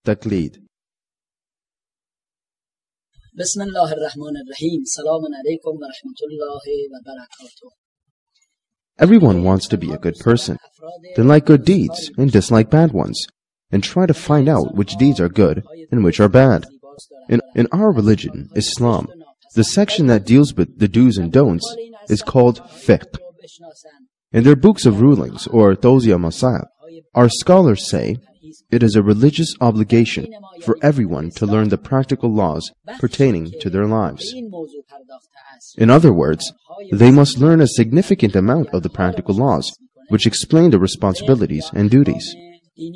Taqleed. Bismillah ar-Rahman ar-Rahim. Salamun alaykum wa rahmatullahi wa barakatuh. Everyone wants to be a good person. They like good deeds and dislike bad ones, and try to find out which deeds are good and which are bad. In our religion, Islam, the section that deals with the do's and don'ts is called fiqh. In their books of rulings, or Tawziya Masab, our scholars say it is a religious obligation for everyone to learn the practical laws pertaining to their lives. In other words, they must learn a significant amount of the practical laws, which explain the responsibilities and duties.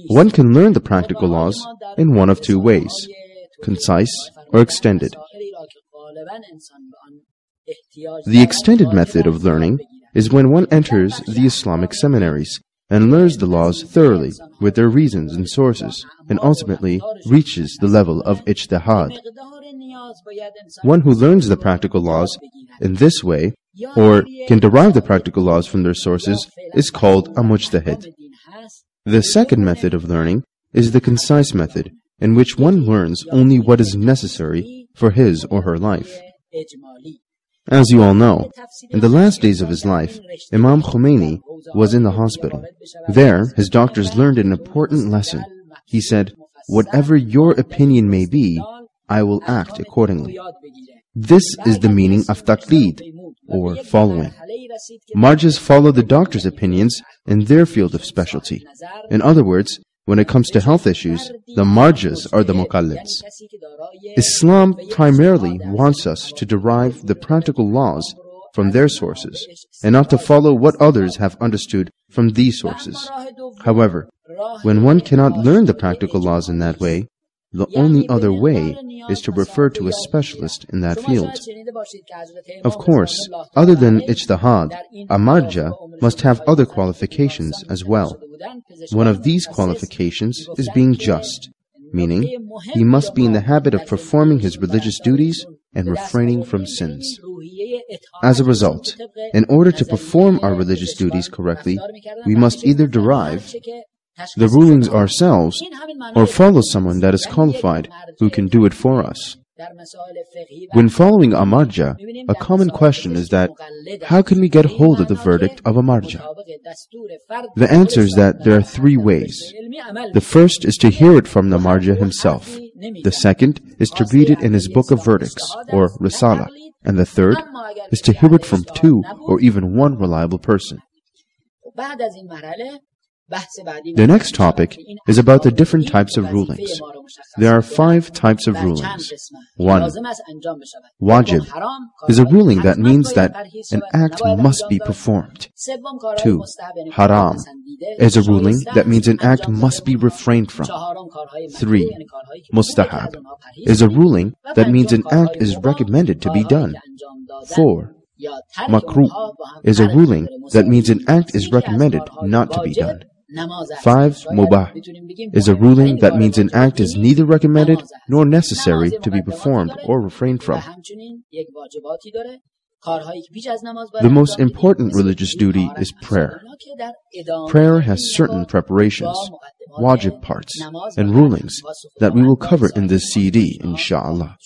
One can learn the practical laws in one of two ways, concise or extended. The extended method of learning is when one enters the Islamic seminaries and learns the laws thoroughly with their reasons and sources, and ultimately reaches the level of ijtihad. One who learns the practical laws in this way, or can derive the practical laws from their sources, is called a mujtahid. The second method of learning is the concise method, in which one learns only what is necessary for his or her life. As you all know, in the last days of his life, Imam Khomeini was in the hospital. There, his doctors learned an important lesson. He said, "Whatever your opinion may be, I will act accordingly." This is the meaning of taqleed, or following. Marjas follow the doctor's opinions in their field of specialty. In other words, when it comes to health issues, the marjas are the muqallids. Islam primarily wants us to derive the practical laws from their sources, and not to follow what others have understood from these sources. However, when one cannot learn the practical laws in that way, the only other way is to refer to a specialist in that field. Of course, other than ijtihad, a marja must have other qualifications as well. One of these qualifications is being just, meaning he must be in the habit of performing his religious duties and refraining from sins. As a result, in order to perform our religious duties correctly, we must either derive the rulings ourselves or follow someone that is qualified who can do it for us. When following a marja, a common question is that, how can we get hold of the verdict of a marja? The answer is that there are three ways. The first is to hear it from the marja himself. The second is to read it in his book of verdicts, or risala. And the third is to hear it from two or even one reliable person. The next topic is about the different types of rulings. There are 5 types of rulings. 1. Wajib is a ruling that means that an act must be performed. 2. Haram is a ruling that means an act must be refrained from. 3. Mustahab is a ruling that means an act is recommended to be done. 4. Makruh is a ruling that means an act is recommended not to be done. 5. Mubah is a ruling that means an act is neither recommended nor necessary to be performed or refrained from. The most important religious duty is prayer. Prayer has certain preparations, wajib parts, and rulings that we will cover in this CD, inshallah.